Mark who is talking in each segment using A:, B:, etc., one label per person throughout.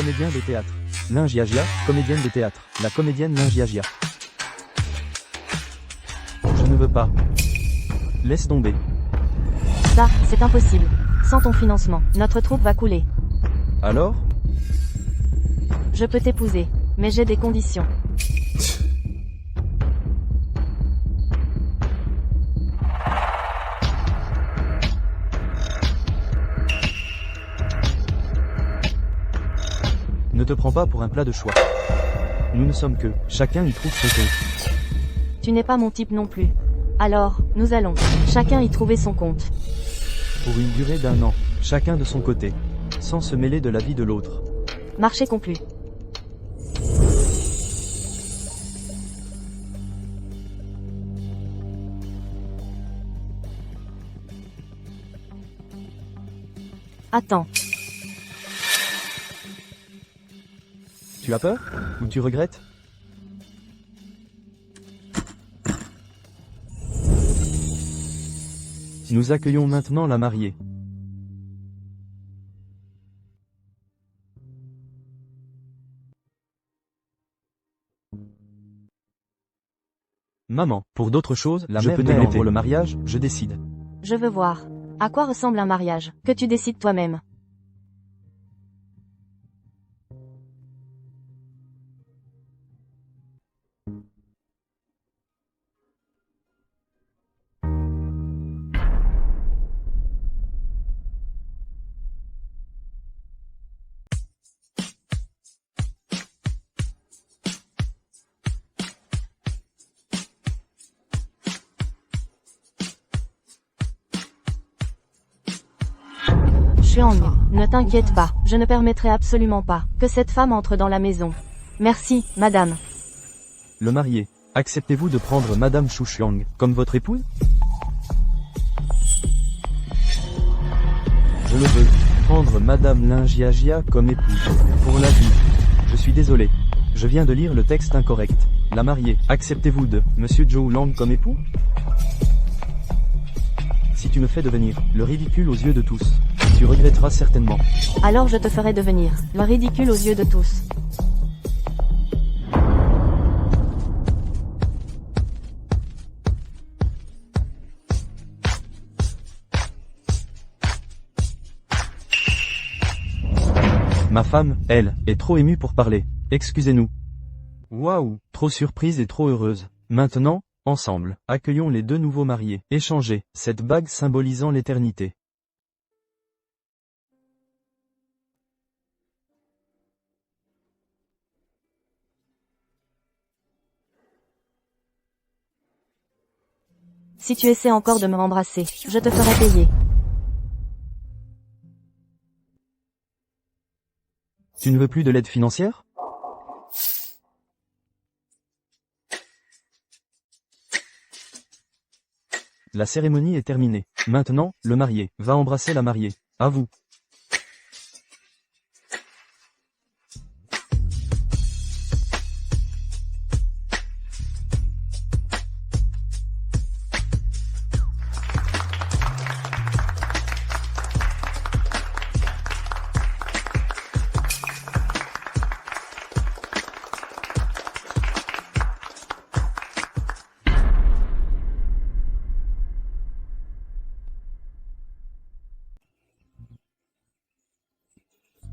A: comédien de théâtre. Lingiagia, comédienne de théâtre. La comédienne Lingiagia. Je ne veux pas. Laisse tomber.
B: Ça, c'est impossible. Sans ton financement, notre troupe va couler.
A: Alors?
B: Je peux t'épouser, mais j'ai des conditions.
A: Ne te prends pas pour un plat de choix. Nous ne sommes que, chacun y trouve son compte.
B: Tu n'es pas mon type non plus. Alors, nous allons, chacun y trouver son compte.
A: Pour une durée d'1 an, chacun de son côté. Sans se mêler de la vie de l'autre.
B: Marché conclu. Attends,
A: Tu as peur? Ou tu regrettes? Nous accueillons maintenant la mariée. Maman, pour d'autres choses, la
C: Je
A: mère
C: peux
A: naît
C: t'aider.
A: pour le mariage, je décide.
B: je veux voir. À quoi ressemble un mariage, que tu décides toi-même. Chuang, ne t'inquiète pas, je ne permettrai absolument pas que cette femme entre dans la maison. Merci, madame.
A: Le marié, acceptez-vous de prendre Madame Chushuang comme votre épouse? Je le veux. Prendre Madame Lingiagia comme épouse. Pour la vie. Je suis désolé. Je viens de lire le texte incorrect. La mariée, acceptez-vous de Monsieur Zhou Lang comme époux? Si tu me fais devenir le ridicule aux yeux de tous, tu regretteras certainement.
B: Alors je te ferai devenir le ridicule aux yeux de tous.
A: Ma femme, elle, est trop émue pour parler. Excusez-nous. Waouh, trop surprise et trop heureuse. Maintenant, ensemble, accueillons les deux nouveaux mariés. Échangez, cette bague symbolisant l'éternité.
B: Si tu essaies encore de me embrasser, je te ferai payer.
A: Tu ne veux plus de l'aide financière? La cérémonie est terminée. Maintenant, le marié va embrasser la mariée. À vous.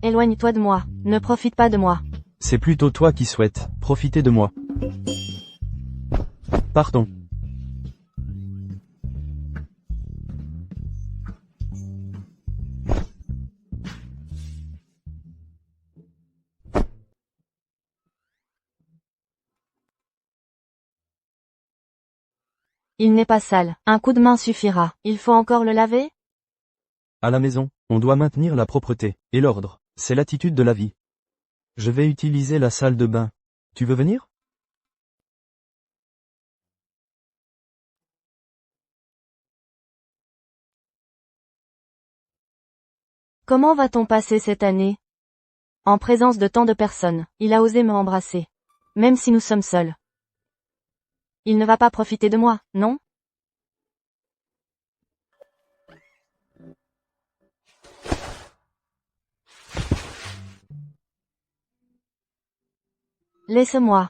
B: Éloigne-toi de moi, ne profite pas de moi.
A: C'est plutôt toi qui souhaites profiter de moi. Partons.
B: Il n'est pas sale, un coup de main suffira. Il faut encore le laver?
A: À la maison, on doit maintenir la propreté et l'ordre. C'est l'attitude de la vie. Je vais utiliser la salle de bain. Tu veux venir?
B: Comment va-t-on passer cette année? En présence de tant de personnes, il a osé me embrasser. Même si nous sommes seuls. Il ne va pas profiter de moi, non? Laisse-moi.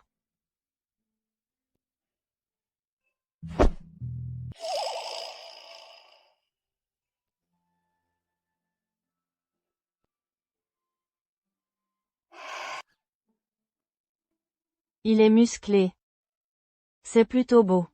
B: Il est musclé. C'est plutôt beau.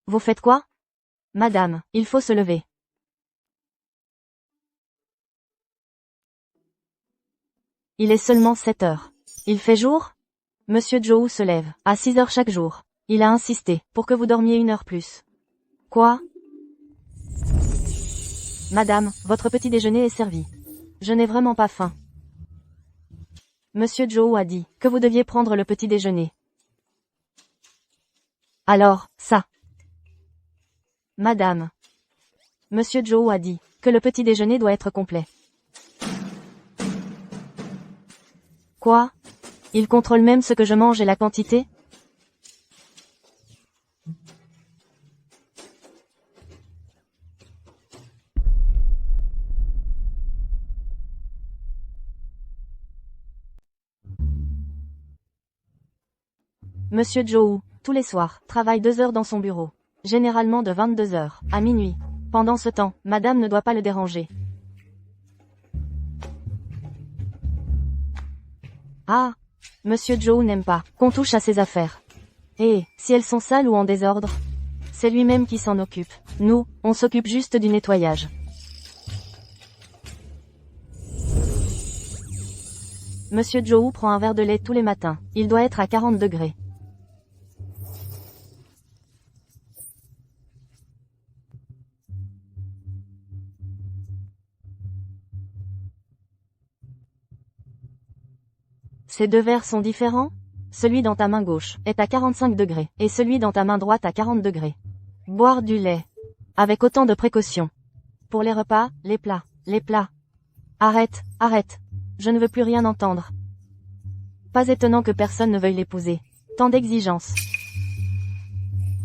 B: Vous faites quoi? Madame, il faut se lever. Il est seulement 7 heures. Il fait jour? Monsieur Joe se lève, à 6 heures chaque jour. Il a insisté, pour que vous dormiez 1 heure plus. Quoi? Madame, votre petit déjeuner est servi. Je n'ai vraiment pas faim. Monsieur Joe a dit, que vous deviez prendre le petit déjeuner. Alors, ça. Madame. Monsieur Joe a dit, que le petit déjeuner doit être complet. Quoi? Il contrôle même ce que je mange et la quantité? Monsieur Joe, tous les soirs, travaille 2 heures dans son bureau. Généralement de 22 heures, à minuit. Pendant ce temps, madame ne doit pas le déranger. Ah! Monsieur Joe n'aime pas qu'on touche à ses affaires. Et, si elles sont sales ou en désordre? C'est lui-même qui s'en occupe. Nous, on s'occupe juste du nettoyage. Monsieur Joe prend un verre de lait tous les matins. Il doit être à 40 degrés. Ces 2 verres sont différents? Celui dans ta main gauche est à 45 degrés, et celui dans ta main droite à 40 degrés. Boire du lait. Avec autant de précautions. Pour les repas, les plats. Arrête, arrête. Je ne veux plus rien entendre. Pas étonnant que personne ne veuille l'épouser. Tant d'exigences.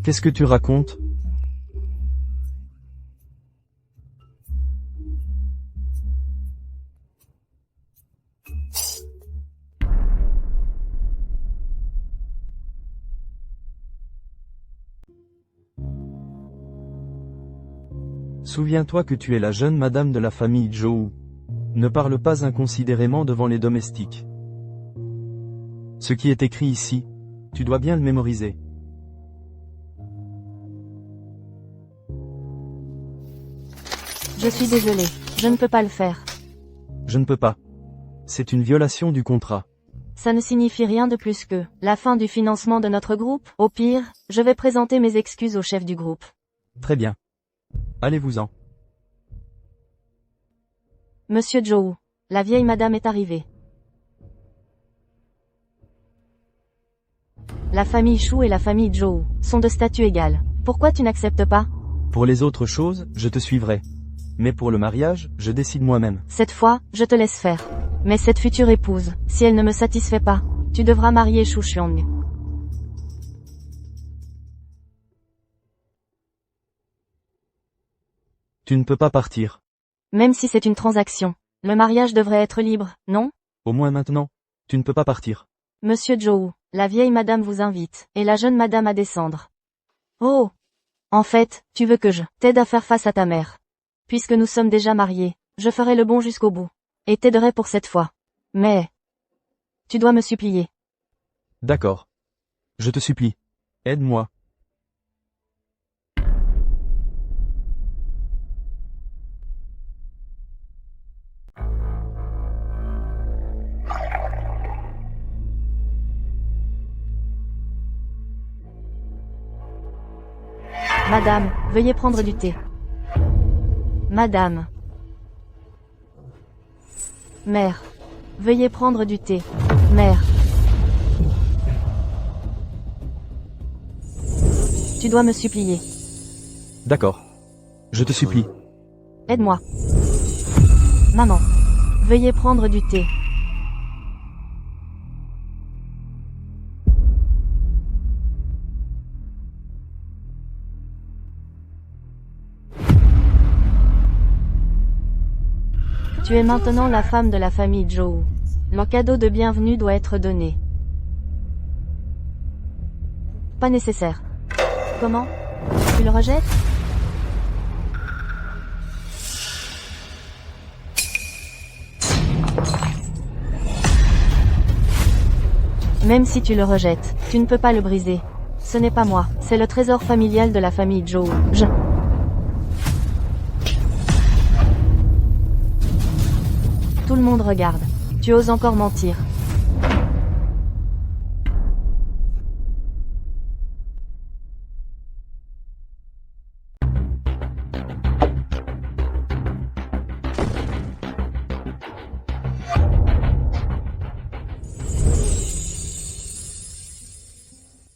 A: Qu'est-ce que tu racontes? Souviens-toi que tu es la jeune madame de la famille Joe. Ne parle pas inconsidérément devant les domestiques. Ce qui est écrit ici, tu dois bien le mémoriser.
B: Je suis désolée, je ne peux pas le faire.
A: Je ne peux pas. C'est une violation du contrat.
B: Ça ne signifie rien de plus que la fin du financement de notre groupe. Au pire, je vais présenter mes excuses au chef du groupe.
A: Très bien. Allez-vous-en.
B: Monsieur Joe, la vieille madame est arrivée. La famille Chou et la famille Joe sont de statut égal. Pourquoi tu n'acceptes pas?
A: Pour les autres choses, je te suivrai. Mais pour le mariage, je décide moi-même.
B: Cette fois, je te laisse faire. Mais cette future épouse, si elle ne me satisfait pas, tu devras marier Chou Xiong.
A: Tu ne peux pas partir.
B: Même si c'est une transaction, le mariage devrait être libre, non?
A: Au moins maintenant, tu ne peux pas partir.
B: Monsieur Joe, la vieille madame vous invite, et la jeune madame à descendre. Oh! En fait, tu veux que je t'aide à faire face à ta mère. Puisque nous sommes déjà mariés, je ferai le bon jusqu'au bout. Et t'aiderai pour cette fois. Mais... tu dois me supplier.
A: D'accord. Je te supplie. Aide-moi.
B: Madame, veuillez prendre du thé. Madame. Mère. Veuillez prendre du thé. Mère. Tu dois me supplier.
A: D'accord. Je te supplie.
B: Aide-moi. Maman. Veuillez prendre du thé. Tu es maintenant la femme de la famille Joe. Le cadeau de bienvenue doit être donné. Pas nécessaire. Comment? Tu le rejettes? Même si tu le rejettes, tu ne peux pas le briser. Ce n'est pas moi, c'est le trésor familial de la famille Joe. Tout le monde regarde. Tu oses encore mentir.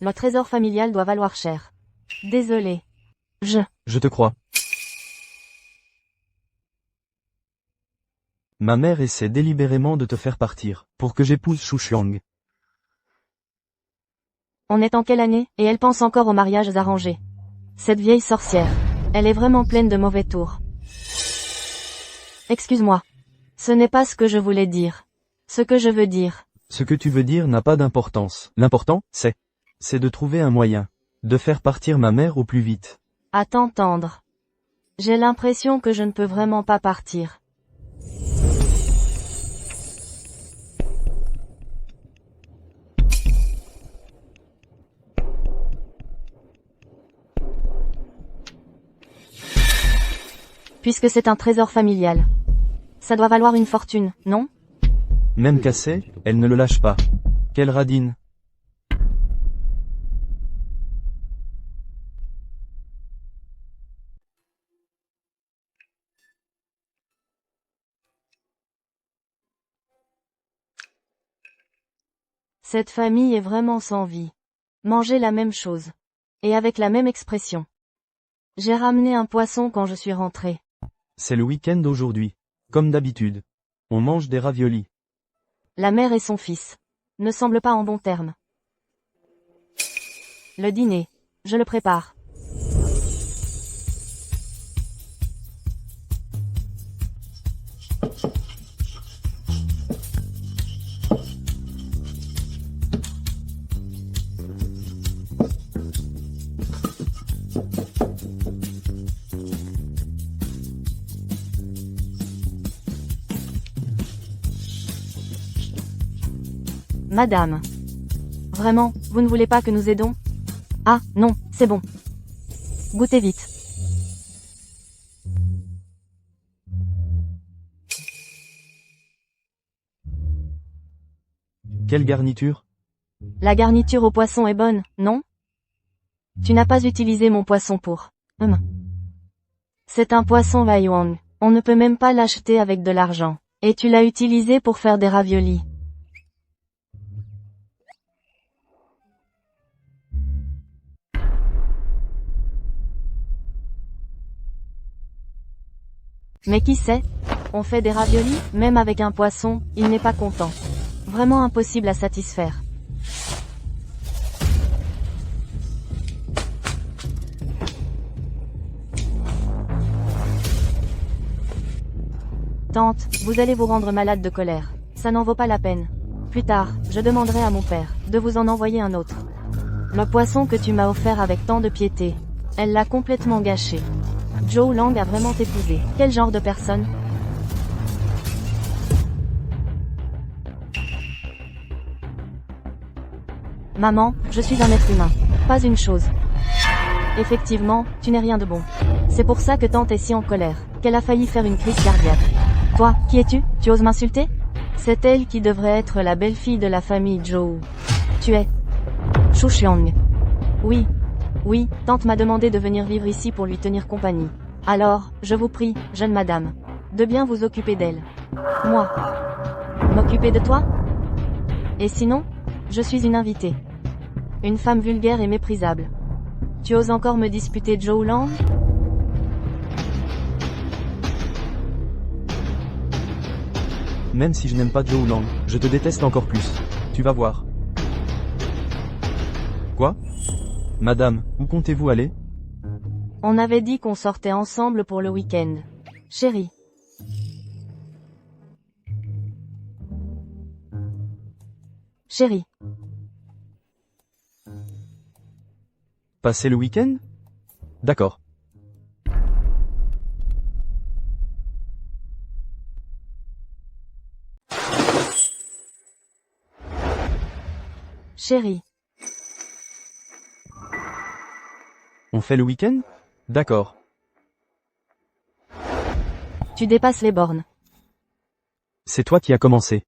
B: Le trésor familial doit valoir cher. Désolé.
A: Je te crois. Ma mère essaie délibérément de te faire partir, pour que j'épouse Shu Xiang.
B: On est en quelle année, et elle pense encore aux mariages arrangés. Cette vieille sorcière. Elle est vraiment pleine de mauvais tours. Excuse-moi. Ce n'est pas ce que je voulais dire. Ce que je veux dire.
A: Ce que tu veux dire n'a pas d'importance. L'important, c'est de trouver un moyen. De faire partir ma mère au plus vite.
B: À t'entendre. J'ai l'impression que je ne peux vraiment pas partir. Puisque c'est un trésor familial. Ça doit valoir une fortune, non?
A: Même cassée, elle ne le lâche pas. Quelle radine.
B: Cette famille est vraiment sans vie. Manger la même chose. Et avec la même expression. J'ai ramené un poisson quand je suis rentré.
A: C'est le week-end aujourd'hui. Comme d'habitude. On mange des raviolis.
B: La mère et son fils. Ne semblent pas en bons termes. Le dîner. Je le prépare. Madame. Vraiment, vous ne voulez pas que nous aidons? Ah, non, c'est bon. Goûtez vite.
A: Quelle garniture?
B: La garniture au poisson est bonne, non? Tu n'as pas utilisé mon poisson pour... C'est un poisson Waiwang. On ne peut même pas l'acheter avec de l'argent. Et tu l'as utilisé pour faire des raviolis. Mais qui sait? On fait des raviolis, même avec un poisson, il n'est pas content. Vraiment impossible à satisfaire. Tante, vous allez vous rendre malade de colère. Ça n'en vaut pas la peine. Plus tard, je demanderai à mon père de vous en envoyer un autre. Le poisson que tu m'as offert avec tant de piété. Elle l'a complètement gâché. Joe Lang a vraiment épousé. Quel genre de personne? Maman, je suis un être humain. Pas une chose. Effectivement, tu n'es rien de bon. C'est pour ça que tante est si en colère, qu'elle a failli faire une crise cardiaque. Toi, qui es-tu? Tu oses m'insulter? C'est elle qui devrait être la belle-fille de la famille Joe. Tu es Shu Xiang. Oui, tante m'a demandé de venir vivre ici pour lui tenir compagnie. Alors, je vous prie, jeune madame, de bien vous occuper d'elle. Moi? M'occuper de toi? Et sinon? Je suis une invitée. Une femme vulgaire et méprisable. Tu oses encore me disputer Joe Lang?
A: Même si je n'aime pas Zhou Lang, je te déteste encore plus. Tu vas voir. Quoi? Madame, où comptez-vous aller?
B: On avait dit qu'on sortait ensemble pour le week-end. Chérie. Chérie.
A: Passer le week-end? D'accord.
B: Chérie.
A: On fait le week-end? D'accord.
B: Tu dépasses les bornes.
A: C'est toi qui as commencé.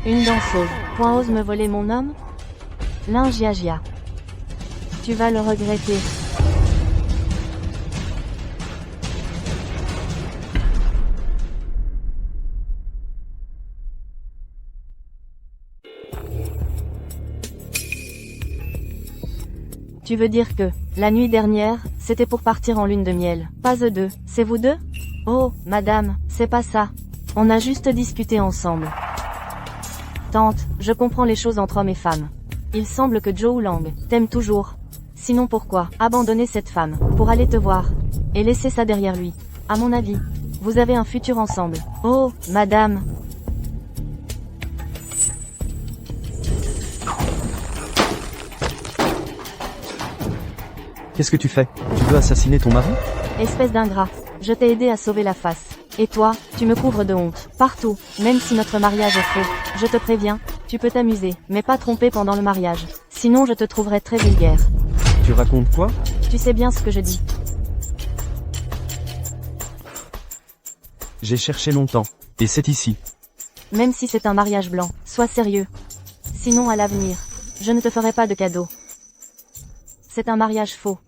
B: Une danseuse. Point ose me voler mon homme? Lingiagia. Tu vas le regretter. Tu veux dire que, la nuit dernière, c'était pour partir en lune de miel. Pas eux deux, c'est vous deux? Oh, madame, c'est pas ça. On a juste discuté ensemble. Tante, je comprends les choses entre hommes et femmes. Il semble que Zhou Lang t'aime toujours. Sinon pourquoi abandonner cette femme pour aller te voir et laisser ça derrière lui? À mon avis, vous avez un futur ensemble. Oh, madame.
A: Qu'est-ce que tu fais? Tu veux assassiner ton mari?
B: Espèce d'ingrat. Je t'ai aidé à sauver la face. Et toi, tu me couvres de honte. Partout, même si notre mariage est faux. Je te préviens, tu peux t'amuser, mais pas tromper pendant le mariage. Sinon je te trouverai très vulgaire.
A: Tu racontes quoi?
B: Tu sais bien ce que je dis.
A: J'ai cherché longtemps. Et c'est ici.
B: Même si c'est un mariage blanc, sois sérieux. Sinon à l'avenir, je ne te ferai pas de cadeau. C'est un mariage faux.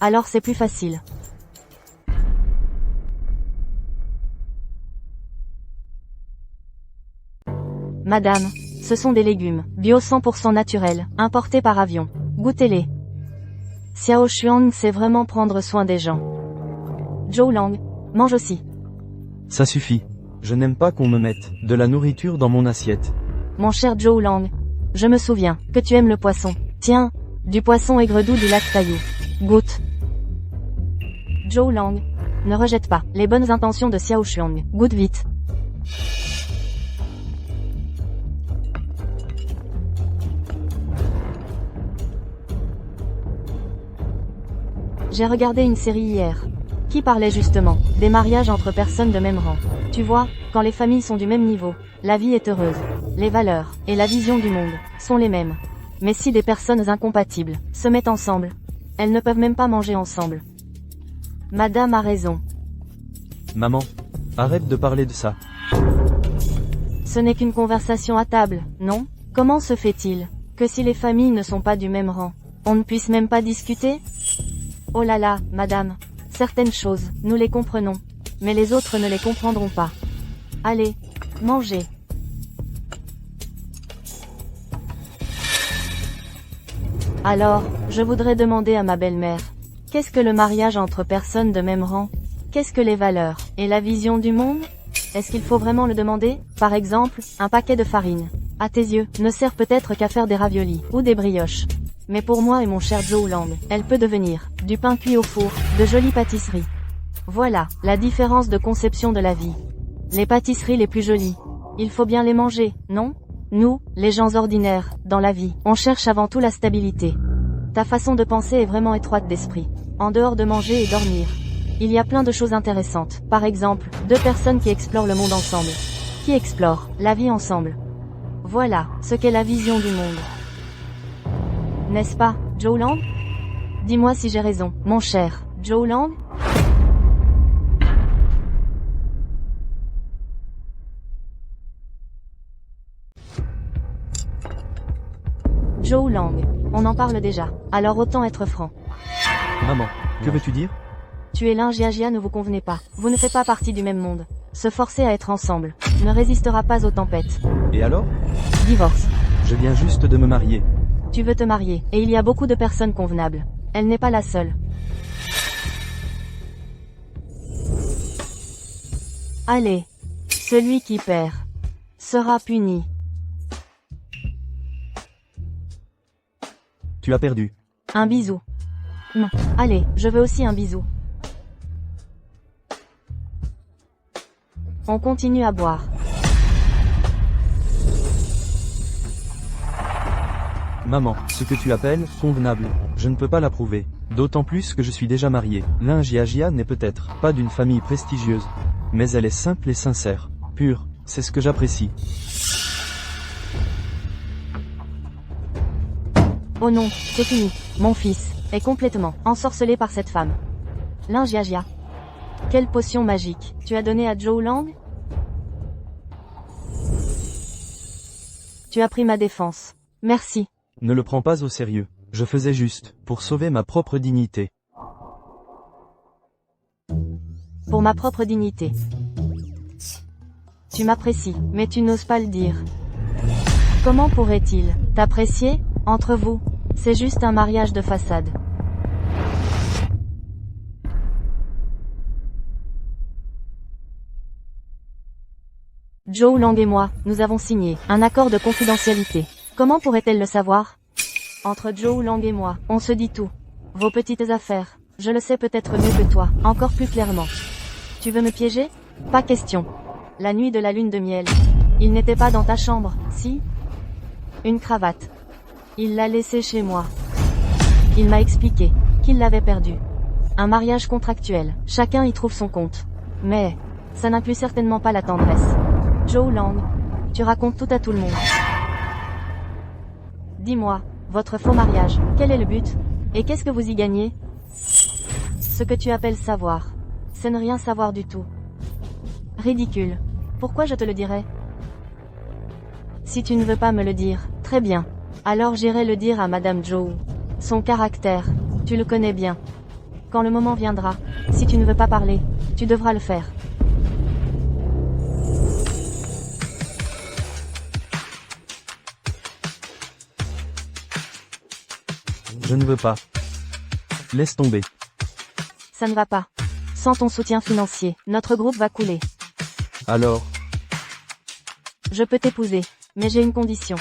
B: Alors c'est plus facile. Madame, ce sont des légumes, bio 100% naturels, importés par avion. Goûtez-les. Xiao Xuan sait vraiment prendre soin des gens. Zhou Lang, mange aussi.
A: Ça suffit. Je n'aime pas qu'on me mette de la nourriture dans mon assiette.
B: Mon cher Zhou Lang, je me souviens que tu aimes le poisson. Tiens, du poisson aigre-doux du lac Taillou. Goûte. Zhou Lang, ne rejette pas les bonnes intentions de Xiao Xuan. Goûte vite. J'ai regardé une série hier, qui parlait justement des mariages entre personnes de même rang. Tu vois, quand les familles sont du même niveau, la vie est heureuse. Les valeurs et la vision du monde sont les mêmes. Mais si des personnes incompatibles se mettent ensemble, elles ne peuvent même pas manger ensemble. Madame a raison.
A: Maman, arrête de parler de ça.
B: Ce n'est qu'une conversation à table, non? Comment se fait-il que si les familles ne sont pas du même rang, on ne puisse même pas discuter? Oh là là, madame. Certaines choses, nous les comprenons. Mais les autres ne les comprendront pas. Allez, mangez. Alors, je voudrais demander à ma belle-mère. Qu'est-ce que le mariage entre personnes de même rang? Qu'est-ce que les valeurs et la vision du monde? Est-ce qu'il faut vraiment le demander? Par exemple, un paquet de farine, à tes yeux, ne sert peut-être qu'à faire des raviolis ou des brioches. Mais pour moi et mon cher Zhou Lang, elle peut devenir du pain cuit au four, de jolies pâtisseries. Voilà, la différence de conception de la vie. Les pâtisseries les plus jolies. Il faut bien les manger, non? Nous, les gens ordinaires, dans la vie, on cherche avant tout la stabilité. Ta façon de penser est vraiment étroite d'esprit. En dehors de manger et dormir, il y a plein de choses intéressantes. Par exemple, deux personnes qui explorent le monde ensemble. Qui explorent la vie ensemble. Voilà, ce qu'est la vision du monde. N'est-ce pas, Zhou Lang? Dis-moi si j'ai raison, mon cher Zhou Lang. Zhou Lang, on en parle déjà, alors autant être franc.
A: Maman, que veux-tu dire?
B: Tu et Ling Jiajia ne vous convenez pas, vous ne faites pas partie du même monde. Se forcer à être ensemble ne résistera pas aux tempêtes.
A: Et alors?
B: Divorce.
A: Je viens juste de me marier.
B: Tu veux te marier, et il y a beaucoup de personnes convenables. Elle n'est pas la seule. Allez, celui qui perd sera puni.
A: Tu as perdu.
B: Un bisou. Non. Allez, je veux aussi un bisou. On continue à boire.
A: Maman, ce que tu appelles convenable, je ne peux pas l'approuver. D'autant plus que je suis déjà marié. Ling Jiajia n'est peut-être pas d'une famille prestigieuse, mais elle est simple et sincère, pure, c'est ce que j'apprécie.
B: Oh non, c'est fini. Mon fils est complètement ensorcelé par cette femme. Ling Jiajia. Quelle potion magique tu as donnée à Zhou Lang? Tu as pris ma défense. Merci.
A: Ne le prends pas au sérieux. Je faisais juste pour sauver ma propre dignité.
B: Pour ma propre dignité. Tu m'apprécies, mais tu n'oses pas le dire. Comment pourrait-il t'apprécier? Entre vous, c'est juste un mariage de façade. Zhou Lang et moi, nous avons signé un accord de confidentialité. Comment pourrait-elle le savoir? Entre Zhou Lang et moi, on se dit tout. Vos petites affaires. Je le sais peut-être mieux que toi, encore plus clairement. Tu veux me piéger? Pas question. La nuit de la lune de miel. Il n'était pas dans ta chambre, si? Une cravate. Il l'a laissée chez moi. Il m'a expliqué qu'il l'avait perdue. Un mariage contractuel, chacun y trouve son compte. Mais, ça n'inclut certainement pas la tendresse. Zhou Lang, tu racontes tout à tout le monde. Dis-moi, votre faux mariage, quel est le but? Et qu'est-ce que vous y gagnez? Ce que tu appelles savoir, c'est ne rien savoir du tout. Ridicule. Pourquoi je te le dirais? Si tu ne veux pas me le dire, très bien. Alors j'irai le dire à Madame Zhou. Son caractère, tu le connais bien. Quand le moment viendra, si tu ne veux pas parler, tu devras le faire.
A: Je ne veux pas. Laisse tomber.
B: Ça ne va pas. Sans ton soutien financier, notre groupe va couler.
A: Alors,
B: Je peux t'épouser, mais j'ai une condition.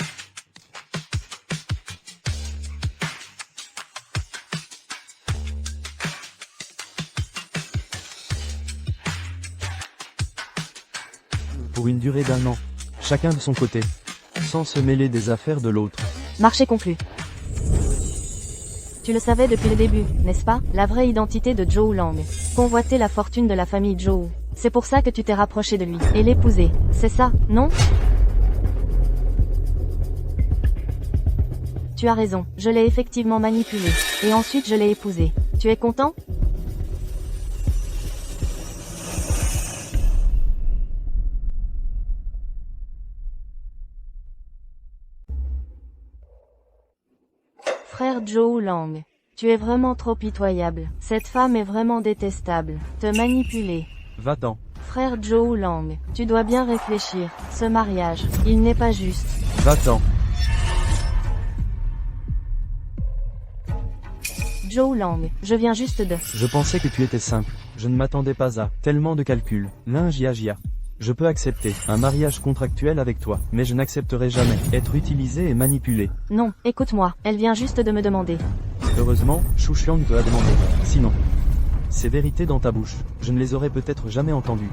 A: pour une durée d'1 an, chacun de son côté, sans se mêler des affaires de l'autre.
B: Marché conclu. Tu le savais depuis le début, n'est-ce pas? La vraie identité de Zhou Lang. Convoiter la fortune de la famille Zhou. C'est pour ça que tu t'es rapproché de lui. Et l'épouser. C'est ça, non? Tu as raison, je l'ai effectivement manipulé. Et ensuite je l'ai épousé. Tu es content? Frère Zhou Lang, tu es vraiment trop pitoyable. Cette femme est vraiment détestable. Te manipuler.
A: Va-t'en.
B: Frère Zhou Lang, tu dois bien réfléchir. Ce mariage, il n'est pas juste.
A: Va-t'en.
B: Zhou Lang, je viens juste de...
A: Je pensais que tu étais simple. Je ne m'attendais pas à tellement de calculs. Ling Jiajia. Je peux accepter un mariage contractuel avec toi, mais je n'accepterai jamais être utilisé et manipulé.
B: Non, écoute-moi, elle vient juste de me demander.
A: Heureusement, Shu Xiang te l'a demandé. Sinon, ces vérités dans ta bouche, je ne les aurais peut-être jamais entendues.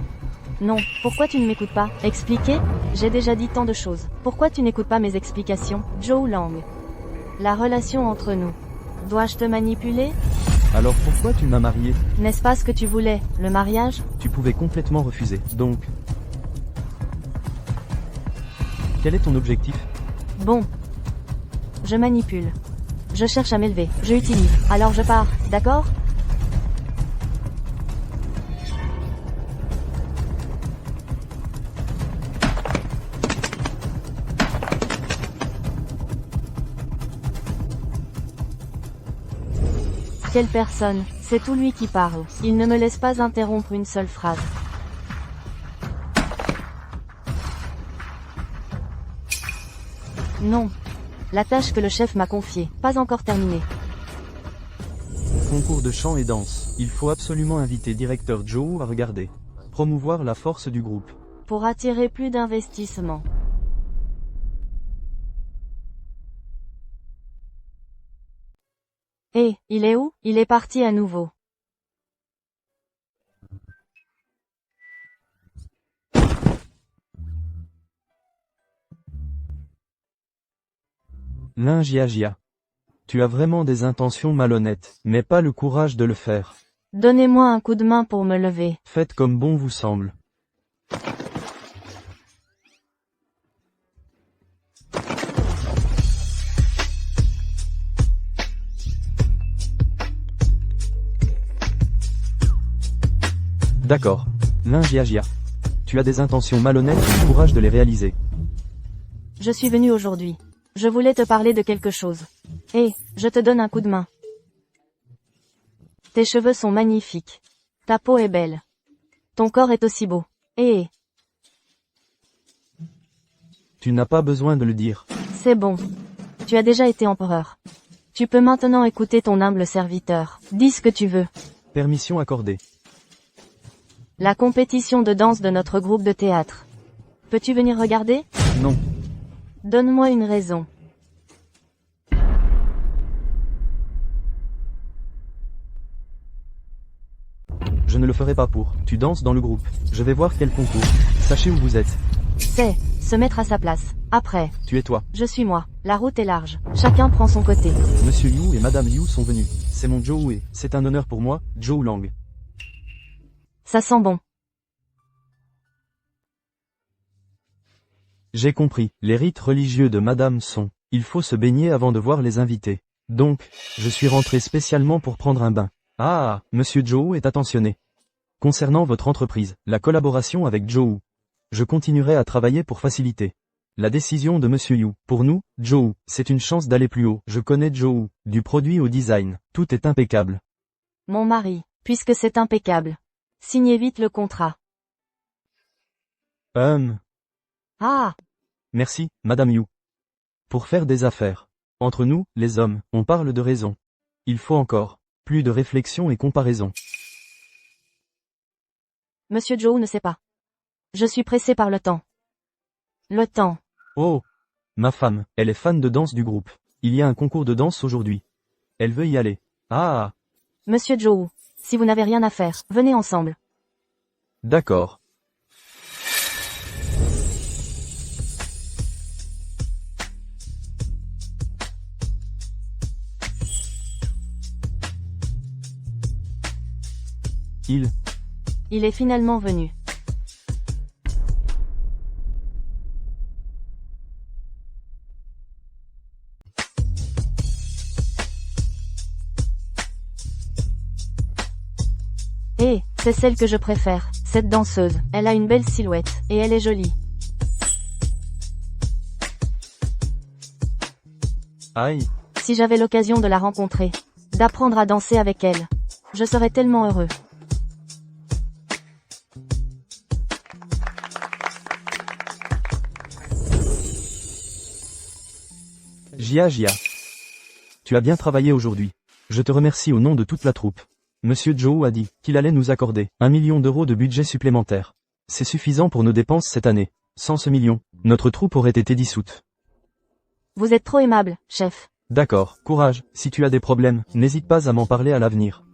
B: Non, pourquoi tu ne m'écoutes pas? Expliquer? J'ai déjà dit tant de choses. Pourquoi tu n'écoutes pas mes explications? Zhou Lang. La relation entre nous. Dois-je te manipuler?
A: Alors pourquoi tu m'as marié?
B: N'est-ce pas ce que tu voulais, le mariage?
A: Tu pouvais complètement refuser. Donc, quel est ton objectif?
B: Bon. Je manipule. Je cherche à m'élever. Je utilise. Alors je pars, d'accord? Quelle personne, c'est tout lui qui parle. Il ne me laisse pas interrompre une seule phrase. Non. La tâche que le chef m'a confiée, pas encore terminée.
A: Concours de chant et danse. Il faut absolument inviter directeur Joe à regarder. Promouvoir la force du groupe.
B: Pour attirer plus d'investissement. Il est où? Il est parti à nouveau.
A: Lingiagia. Tu as vraiment des intentions malhonnêtes, mais pas le courage de le faire.
B: Donnez-moi un coup de main pour me lever.
A: Faites comme bon vous semble. D'accord. Lingiagia. Tu as des intentions malhonnêtes et le courage de les réaliser.
B: Je suis venu aujourd'hui. Je voulais te parler de quelque chose. Je te donne un coup de main. Tes cheveux sont magnifiques. Ta peau est belle. Ton corps est aussi beau.
A: Tu n'as pas besoin de le dire.
B: C'est bon. Tu as déjà été empereur. Tu peux maintenant écouter ton humble serviteur. Dis ce que tu veux.
A: Permission accordée.
B: La compétition de danse de notre groupe de théâtre. Peux-tu venir regarder?
A: Non.
B: Donne-moi une raison.
A: Je ne le ferai pas pour. Tu danses dans le groupe. Je vais voir quel concours. Sachez où vous êtes.
B: C'est se mettre à sa place. Après.
A: Tu es toi.
B: Je suis moi. La route est large. Chacun prend son côté.
A: Monsieur Yu et Madame Yu sont venus. C'est mon Joe et c'est un honneur pour moi, Joe Lang.
B: Ça sent bon.
A: J'ai compris. Les rites religieux de Madame sont. Il faut se baigner avant de voir les invités. Donc, je suis rentré spécialement pour prendre un bain. Ah, Monsieur Joe est attentionné. Concernant votre entreprise, la collaboration avec Joe. Je continuerai à travailler pour faciliter. La décision de Monsieur Yu. Pour nous, Joe, c'est une chance d'aller plus haut. Je connais Joe. Du produit au design. Tout est impeccable.
B: Mon mari, puisque c'est impeccable. Signez vite le contrat. Ah!
A: Merci, Madame Yu. Pour faire des affaires. Entre nous, les hommes, on parle de raison. Il faut encore plus de réflexion et comparaison.
B: Monsieur Joe ne sait pas. Je suis pressé par le temps. Le temps.
A: Oh! Ma femme, elle est fan de danse du groupe. Il y a un concours de danse aujourd'hui. Elle veut y aller. Ah!
B: Monsieur Joe, si vous n'avez rien à faire, venez ensemble.
A: D'accord.
B: Il est finalement venu. C'est celle que je préfère, cette danseuse. Elle a une belle silhouette, et elle est jolie.
A: Aïe.
B: Si j'avais l'occasion de la rencontrer, d'apprendre à danser avec elle, je serais tellement heureux.
A: Gia. Tu as bien travaillé aujourd'hui. Je te remercie au nom de toute la troupe. Monsieur Joe a dit qu'il allait nous accorder 1 million d'euros de budget supplémentaire. C'est suffisant pour nos dépenses cette année. Sans ce million, notre troupe aurait été dissoute.
B: Vous êtes trop aimable, chef.
A: D'accord, courage. Si tu as des problèmes, n'hésite pas à m'en parler à l'avenir.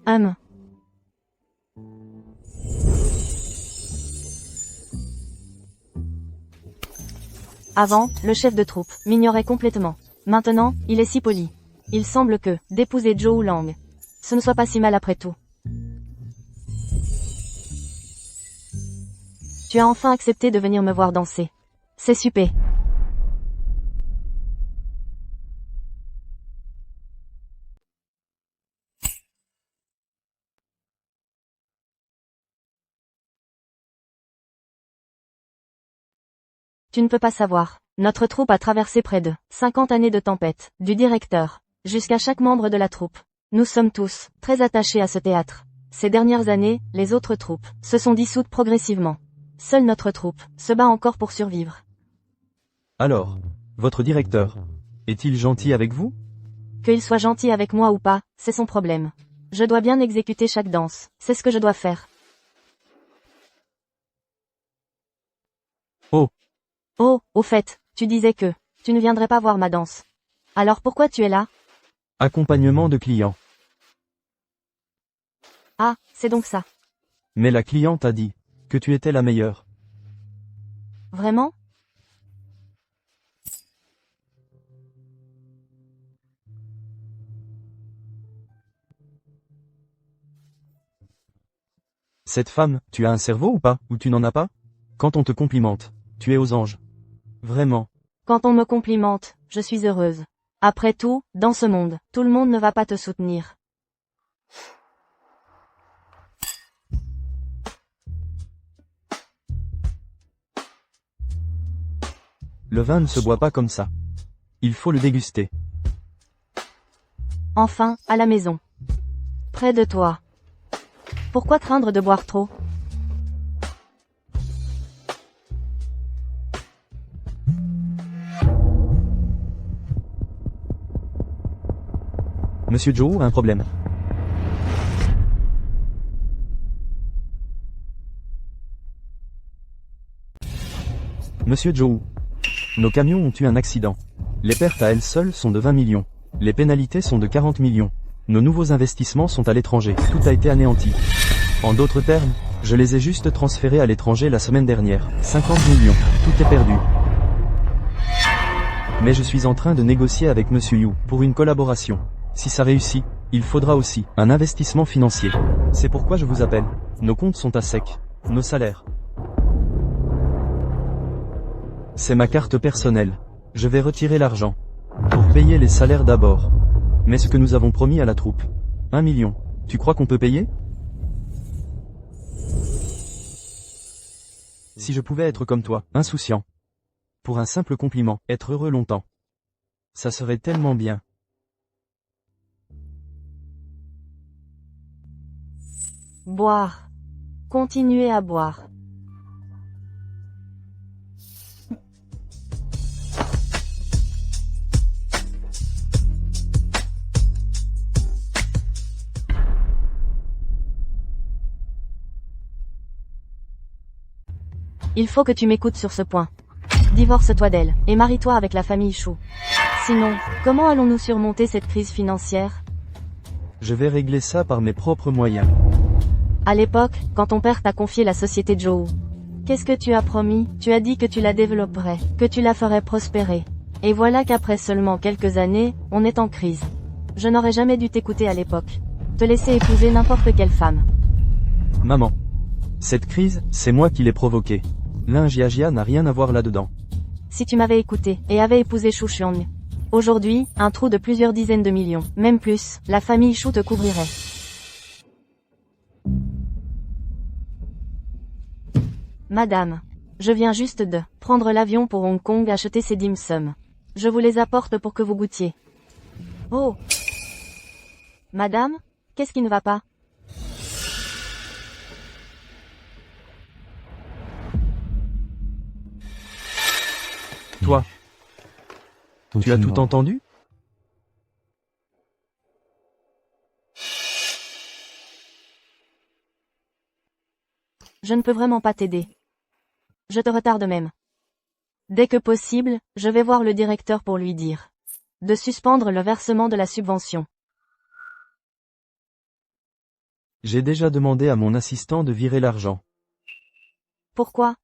B: Avant, le chef de troupe m'ignorait complètement. Maintenant, il est si poli. Il semble que, d'épouser Joe Lang, ce ne soit pas si mal après tout. Tu as enfin accepté de venir me voir danser. C'est super. Tu ne peux pas savoir. Notre troupe a traversé près de 50 années de tempête, du directeur, jusqu'à chaque membre de la troupe. Nous sommes tous très attachés à ce théâtre. Ces dernières années, les autres troupes se sont dissoutes progressivement. Seule notre troupe se bat encore pour survivre.
A: Alors, votre directeur, est-il gentil avec vous?
B: Qu'il soit gentil avec moi ou pas, c'est son problème. Je dois bien exécuter chaque danse, c'est ce que je dois faire.
A: Oh.
B: Oh, au fait, tu disais que tu ne viendrais pas voir ma danse. Alors pourquoi tu es là?
A: Accompagnement de clients.
B: Ah, c'est donc ça.
A: Mais la cliente a dit que tu étais la meilleure.
B: Vraiment?
A: Cette femme, tu as un cerveau ou pas, ou tu n'en as pas? Quand on te complimente, tu es aux anges. Vraiment.
B: Quand on me complimente, je suis heureuse. Après tout, dans ce monde, tout le monde ne va pas te soutenir.
A: Le vin ne se boit pas comme ça. Il faut le déguster.
B: Enfin, à la maison. Près de toi. Pourquoi craindre de boire trop?
A: Monsieur Joe a un problème. Monsieur Joe. Nos camions ont eu un accident. Les pertes à elles seules sont de 20 millions. Les pénalités sont de 40 millions. Nos nouveaux investissements sont à l'étranger. Tout a été anéanti. En d'autres termes, je les ai juste transférés à l'étranger la semaine dernière. 50 millions. Tout est perdu. Mais je suis en train de négocier avec Monsieur Yu pour une collaboration. Si ça réussit, il faudra aussi un investissement financier. C'est pourquoi je vous appelle. Nos comptes sont à sec. Nos salaires. C'est ma carte personnelle. Je vais retirer l'argent. Pour payer les salaires d'abord. Mais ce que nous avons promis à la troupe. 1 million. Tu crois qu'on peut payer? Si je pouvais être comme toi, insouciant. Pour un simple compliment, être heureux longtemps. Ça serait tellement bien.
B: Boire. Continuez à boire. Il faut que tu m'écoutes sur ce point. Divorce-toi d'elle, et marie-toi avec la famille Chou. Sinon, comment allons-nous surmonter cette crise financière?
A: Je vais régler ça par mes propres moyens.
B: À l'époque, quand ton père t'a confié la société Joe, qu'est-ce que tu as promis? Tu as dit que tu la développerais, que tu la ferais prospérer. Et voilà qu'après seulement quelques années, on est en crise. Je n'aurais jamais dû t'écouter à l'époque. Te laisser épouser n'importe quelle femme.
A: Maman. Cette crise, c'est moi qui l'ai provoquée. Lingiagia n'a rien à voir là-dedans.
B: Si tu m'avais écouté, et avais épousé Shu Xiong. Aujourd'hui, un trou de plusieurs dizaines de millions, même plus, la famille Chou te couvrirait. Madame. Je viens juste de prendre l'avion pour Hong Kong acheter ces dim sum. Je vous les apporte pour que vous goûtiez. Oh. Madame, qu'est-ce qui ne va pas?
A: Toi, tu as tout entendu?
B: Je ne peux vraiment pas t'aider. Je te retarde même. Dès que possible, je vais voir le directeur pour lui dire de suspendre le versement de la subvention.
A: J'ai déjà demandé à mon assistant de virer l'argent.
B: Pourquoi?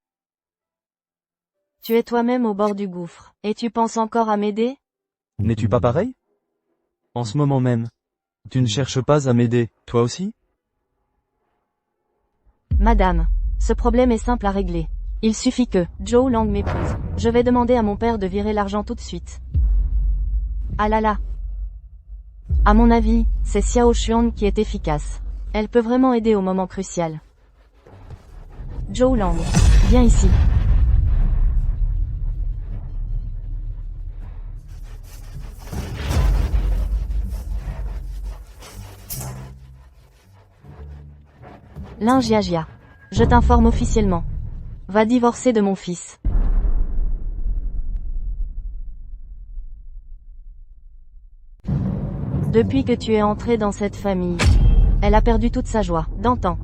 B: Tu es toi-même au bord du gouffre, et tu penses encore à m'aider?
A: N'es-tu pas pareil? En ce moment même. Tu ne cherches pas à m'aider, toi aussi?
B: Madame, ce problème est simple à régler. Il suffit que Joe Lang m'épouse. Je vais demander à mon père de virer l'argent tout de suite. Ah là là. À mon avis, c'est Xiao Xuan qui est efficace. Elle peut vraiment aider au moment crucial. Joe Lang, viens ici. Lingiagia. Je t'informe officiellement. Va divorcer de mon fils. Depuis que tu es entré dans cette famille, elle a perdu toute sa joie, d'antan.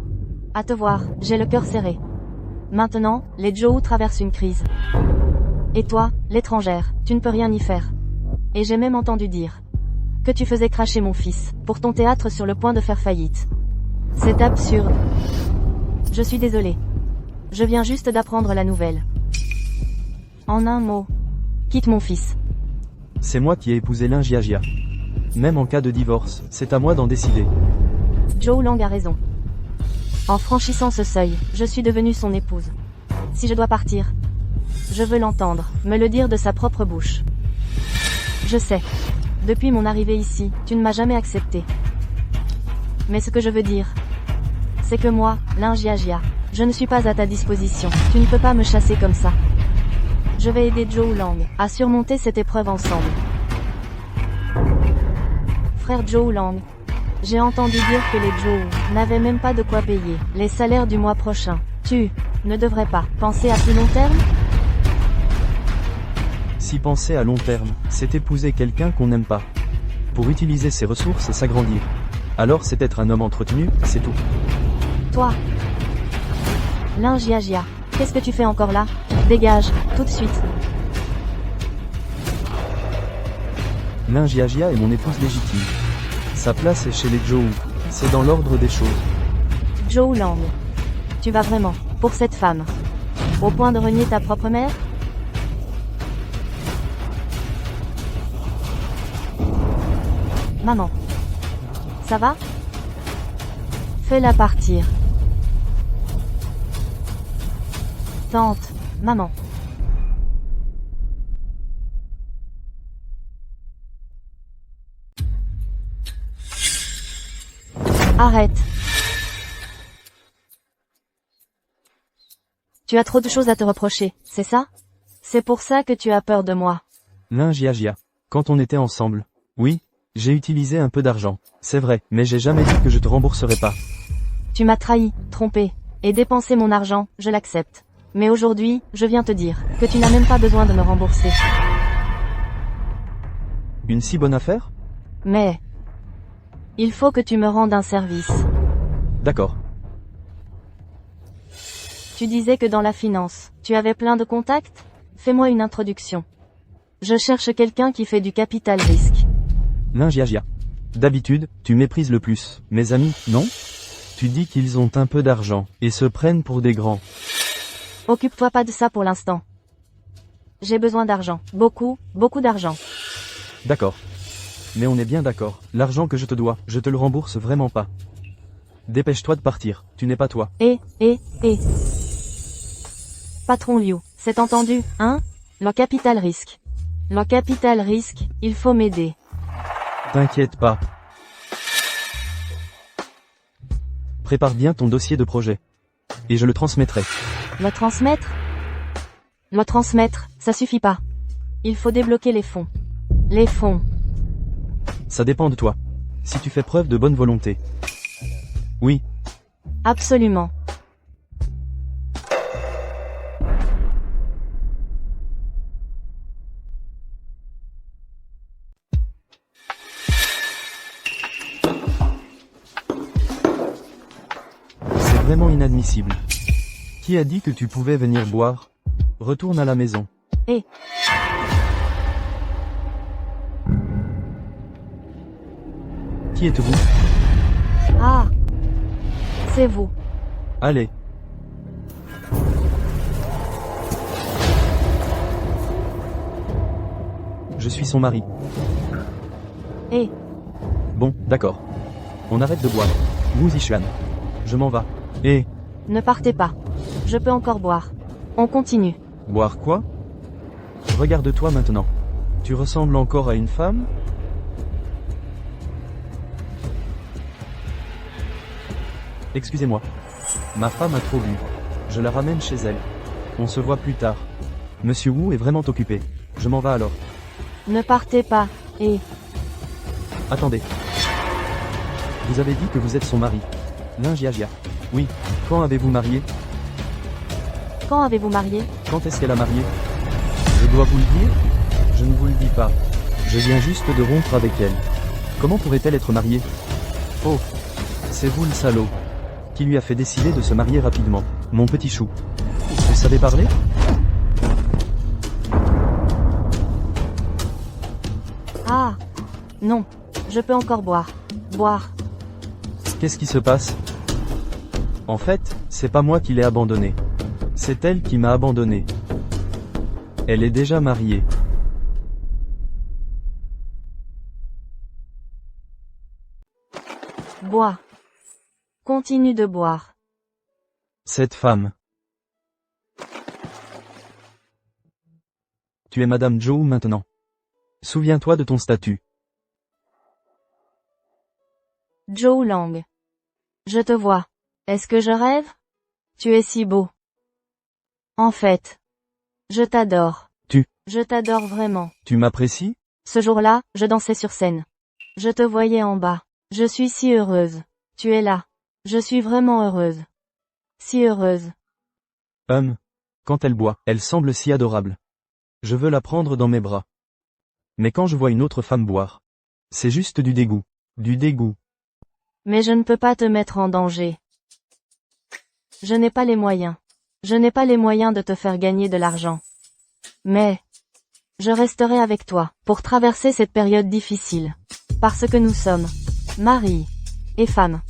B: À te voir, j'ai le cœur serré. Maintenant, les Joe traversent une crise. Et toi, l'étrangère, tu ne peux rien y faire. Et j'ai même entendu dire que tu faisais cracher mon fils, pour ton théâtre sur le point de faire faillite. C'est absurde. Je suis désolée. Je viens juste d'apprendre la nouvelle. En un mot, quitte mon fils.
A: C'est moi qui ai épousé Lingiagia. Même en cas de divorce, c'est à moi d'en décider.
B: Joe Lang a raison. En franchissant ce seuil, je suis devenue son épouse. Si je dois partir, je veux l'entendre, me le dire de sa propre bouche. Je sais. Depuis mon arrivée ici, tu ne m'as jamais accepté. Mais ce que je veux dire, c'est que moi, Lingiagia, je ne suis pas à ta disposition. Tu ne peux pas me chasser comme ça. Je vais aider Joe Lang à surmonter cette épreuve ensemble. Frère Joe Lang, j'ai entendu dire que les Joe n'avaient même pas de quoi payer les salaires du mois prochain. Tu ne devrais pas penser à plus long terme?
A: Si penser à long terme, c'est épouser quelqu'un qu'on n'aime pas. Pour utiliser ses ressources et s'agrandir. Alors c'est être un homme entretenu, c'est tout.
B: Toi, Lingiagia, qu'est-ce que tu fais encore là? Dégage, tout de suite.
A: Lingiagia est mon épouse légitime. Sa place est chez les Joe. C'est dans l'ordre des choses.
B: Joe Lang, tu vas vraiment pour cette femme, au point de renier ta propre mère? Maman, ça va? Fais-la partir. Tante, maman. Arrête. Tu as trop de choses à te reprocher, c'est ça? C'est pour ça que tu as peur de moi.
A: Lingiagia. Quand on était ensemble. Oui, j'ai utilisé un peu d'argent. C'est vrai, mais j'ai jamais dit que je te rembourserai pas.
B: Tu m'as trahi, trompé, et dépensé mon argent, je l'accepte. Mais aujourd'hui, je viens te dire que tu n'as même pas besoin de me rembourser.
A: Une si bonne affaire?
B: Mais il faut que tu me rendes un service.
A: D'accord.
B: Tu disais que dans la finance, tu avais plein de contacts? Fais-moi une introduction. Je cherche quelqu'un qui fait du capital risque.
A: Lingiagia. D'habitude, tu méprises le plus. Mes amis, non? Tu dis qu'ils ont un peu d'argent, et se prennent pour des grands.
B: Occupe-toi pas de ça pour l'instant. J'ai besoin d'argent. Beaucoup, beaucoup d'argent.
A: D'accord. Mais on est bien d'accord. L'argent que je te dois, je te le rembourse vraiment pas. Dépêche-toi de partir. Tu n'es pas toi.
B: Patron Liu, c'est entendu, hein? Le capital risque. Le capital risque, il faut m'aider.
A: T'inquiète pas. Prépare bien ton dossier de projet. Et je le transmettrai.
B: Le transmettre? Le transmettre, ça suffit pas. Il faut débloquer les fonds. Les fonds.
A: Ça dépend de toi. Si tu fais preuve de bonne volonté. Oui.
B: Absolument.
A: C'est vraiment inadmissible. Qui a dit que tu pouvais venir boire? Retourne à la maison. Qui êtes-vous?
B: Ah. C'est vous.
A: Allez. Je suis son mari. Bon, d'accord. On arrête de boire. Wu Zishuan. Je m'en vais.
B: Ne partez pas. Je peux encore boire. On continue.
A: Boire quoi? Regarde-toi maintenant. Tu ressembles encore à une femme? Excusez-moi. Ma femme a trop bu. Je la ramène chez elle. On se voit plus tard. Monsieur Wu est vraiment occupé. Je m'en vais alors.
B: Ne partez pas.
A: Attendez. Vous avez dit que vous êtes son mari. Lingiagia. Oui. Quand avez-vous marié?
B: Quand avez-vous marié?
A: Quand est-ce qu'elle a marié? Je dois vous le dire? Je ne vous le dis pas. Je viens juste de rompre avec elle. Comment pourrait-elle être mariée? Oh, c'est vous le salaud. Qui lui a fait décider de se marier rapidement? Mon petit chou. Vous savez parler?
B: Ah! Non. Je peux encore boire. Boire.
A: Qu'est-ce qui se passe? En fait, c'est pas moi qui l'ai abandonnée. C'est elle qui m'a abandonné. Elle est déjà mariée.
B: Bois. Continue de boire.
A: Cette femme. Tu es Madame Joe maintenant. Souviens-toi de ton statut.
B: Joe Lang. Je te vois. Est-ce que je rêve? Tu es si beau. En fait. Je t'adore. Je t'adore vraiment.
A: Tu m'apprécies?
B: Ce jour-là, je dansais sur scène. Je te voyais en bas. Je suis si heureuse. Tu es là. Je suis vraiment heureuse. Si heureuse.
A: Quand elle boit, elle semble si adorable. Je veux la prendre dans mes bras. Mais quand je vois une autre femme boire, c'est juste du dégoût. Du dégoût.
B: Mais je ne peux pas te mettre en danger. Je n'ai pas les moyens. Je n'ai pas les moyens de te faire gagner de l'argent. Mais, je resterai avec toi, pour traverser cette période difficile. Parce que nous sommes, mari et femme.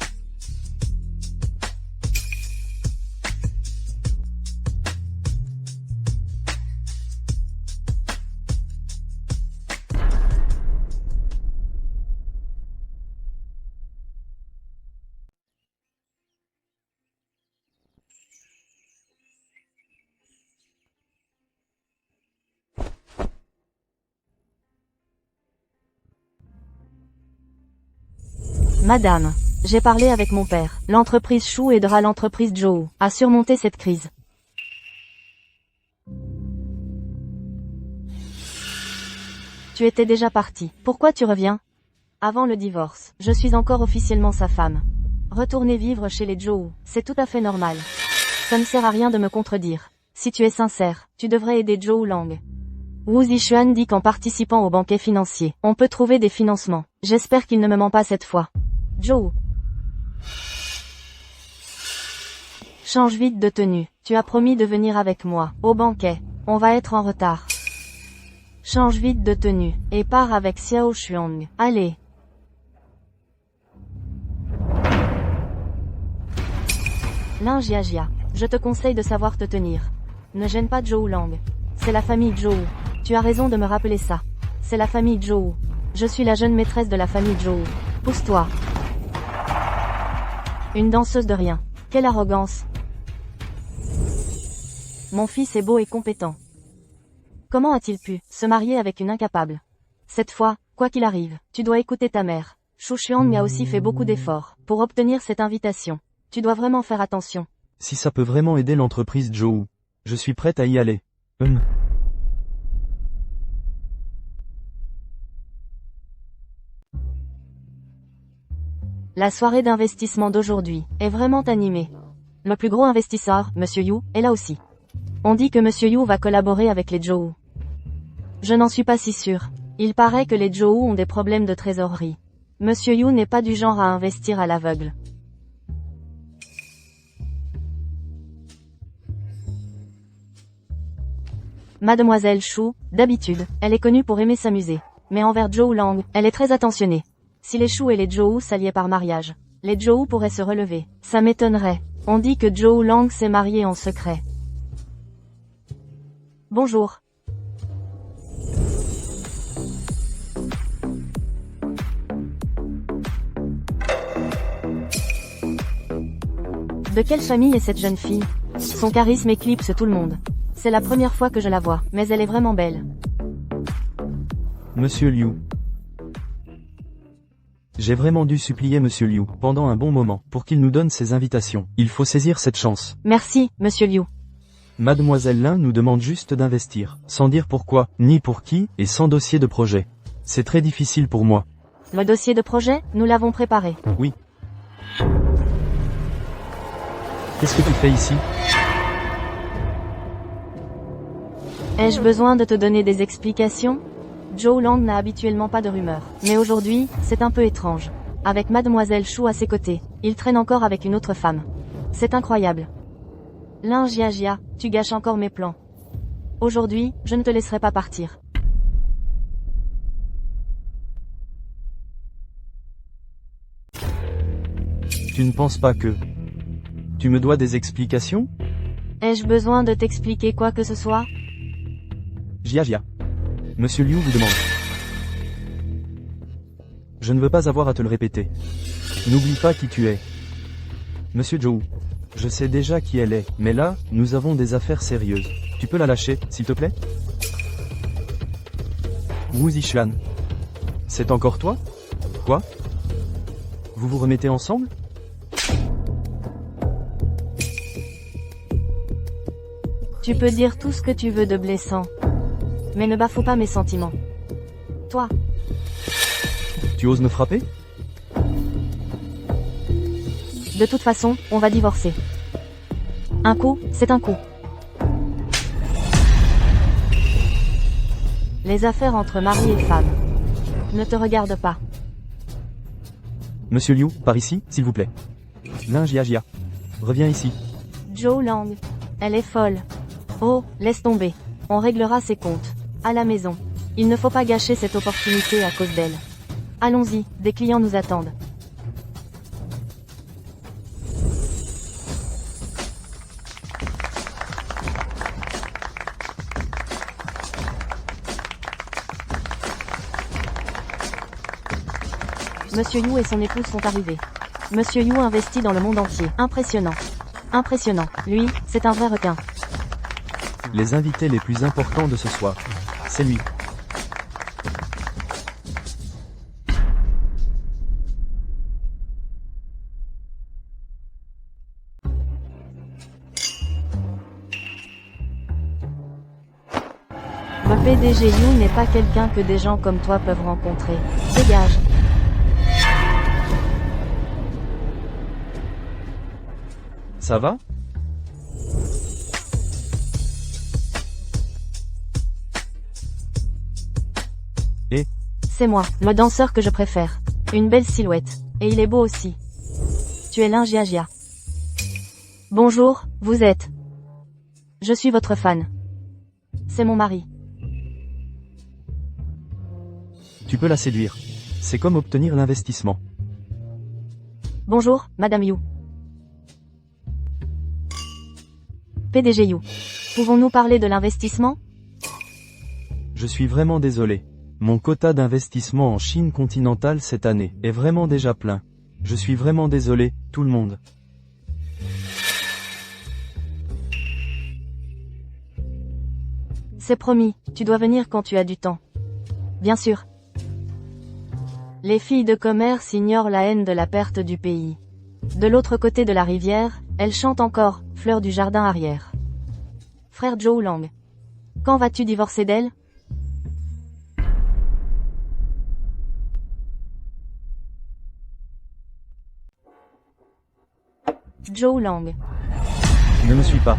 B: Madame, j'ai parlé avec mon père. L'entreprise Chou aidera l'entreprise Joe à surmonter cette crise. Tu étais déjà parti. Pourquoi tu reviens? Avant le divorce, je suis encore officiellement sa femme. Retourner vivre chez les Joe, c'est tout à fait normal. Ça ne sert à rien de me contredire. Si tu es sincère, tu devrais aider Joe Lang. Wu Zixuan dit qu'en participant au banquet financier, on peut trouver des financements. J'espère qu'il ne me ment pas cette fois. Joe. Change vite de tenue. Tu as promis de venir avec moi, au banquet. On va être en retard. Change vite de tenue, et pars avec Xiao Xuang. Allez. Lin Jiajia. Je te conseille de savoir te tenir. Ne gêne pas Joe Lang. C'est la famille Joe. Tu as raison de me rappeler ça. C'est la famille Joe. Je suis la jeune maîtresse de la famille Joe. Pousse-toi. Une danseuse de rien. Quelle arrogance. Mon fils est beau et compétent. Comment a-t-il pu se marier avec une incapable? Cette fois, quoi qu'il arrive, tu dois écouter ta mère. Shu Xuan a aussi fait beaucoup d'efforts pour obtenir cette invitation. Tu dois vraiment faire attention.
A: Si ça peut vraiment aider l'entreprise Joe, je suis prête à y aller.
B: La soirée d'investissement d'aujourd'hui est vraiment animée. Le plus gros investisseur, Monsieur Yu, est là aussi. On dit que Monsieur Yu va collaborer avec les Joe. Je n'en suis pas si sûr. Il paraît que les Joe ont des problèmes de trésorerie. Monsieur Yu n'est pas du genre à investir à l'aveugle. Mademoiselle Chou, d'habitude, elle est connue pour aimer s'amuser. Mais envers Joe Lang, elle est très attentionnée. Si les Chou et les Joe s'alliaient par mariage, les Joe pourraient se relever. Ça m'étonnerait. On dit que Joe Lang s'est marié en secret. Bonjour. De quelle famille est cette jeune fille? Son charisme éclipse tout le monde. C'est la première fois que je la vois, mais elle est vraiment belle.
A: Monsieur Liu. J'ai vraiment dû supplier Monsieur Liu, pendant un bon moment, pour qu'il nous donne ses invitations. Il faut saisir cette chance.
B: Merci, Monsieur Liu.
A: Mademoiselle Lin nous demande juste d'investir, sans dire pourquoi, ni pour qui, et sans dossier de projet. C'est très difficile pour moi.
B: Le dossier de projet, nous l'avons préparé.
A: Oui. Qu'est-ce que tu fais ici?
B: Ai-je besoin de te donner des explications? Zhou Lang n'a habituellement pas de rumeurs. Mais aujourd'hui, c'est un peu étrange. Avec Mademoiselle Shu à ses côtés, il traîne encore avec une autre femme. C'est incroyable. Lin Jiajia, tu gâches encore mes plans. Aujourd'hui, je ne te laisserai pas partir.
A: Tu ne penses pas que... Tu me dois des explications?
B: Ai-je besoin de t'expliquer quoi que ce soit?
A: Jia. Monsieur Liu vous demande. Je ne veux pas avoir à te le répéter. N'oublie pas qui tu es. Monsieur Zhou. Je sais déjà qui elle est, mais là, nous avons des affaires sérieuses. Tu peux la lâcher, s'il te plaît? Wu Zixuan. C'est encore toi? Quoi? Vous vous remettez ensemble?
B: Tu peux dire tout ce que tu veux de blessant. Mais ne bafoue pas mes sentiments. Toi.
A: Tu oses me frapper?
B: De toute façon, on va divorcer. Un coup, c'est un coup. Les affaires entre mari et femme ne te regardent pas.
A: Monsieur Liu, par ici, s'il vous plaît. Lin Jiajia. Reviens ici.
B: Zhou Lang. Elle est folle. Oh, laisse tomber. On réglera ses comptes. À la maison. Il ne faut pas gâcher cette opportunité à cause d'elle. Allons-y, des clients nous attendent. Monsieur Yu et son épouse sont arrivés. Monsieur Yu investit dans le monde entier. Impressionnant. Impressionnant. Lui, c'est un vrai requin.
A: Les invités les plus importants de ce soir. C'est lui.
B: Le PDG Yu n'est pas quelqu'un que des gens comme toi peuvent rencontrer. Dégage.
A: Ça va?
B: C'est moi, le danseur que je préfère. Une belle silhouette. Et il est beau aussi. Tu es Lin Jiajia. Bonjour, vous êtes. Je suis votre fan. C'est mon mari.
A: Tu peux la séduire. C'est comme obtenir l'investissement.
B: Bonjour, Madame Yu. PDG Yu. Pouvons-nous parler de l'investissement?
A: Je suis vraiment désolé. Mon quota d'investissement en Chine continentale cette année est vraiment déjà plein. Je suis vraiment désolé, tout le monde.
B: C'est promis, tu dois venir quand tu as du temps. Bien sûr. Les filles de commerce ignorent la haine de la perte du pays. De l'autre côté de la rivière, elles chantent encore, fleurs du jardin arrière. Frère Zhou Lang. Quand vas-tu divorcer d'elle? Zhou Lang.
A: Ne me suis pas.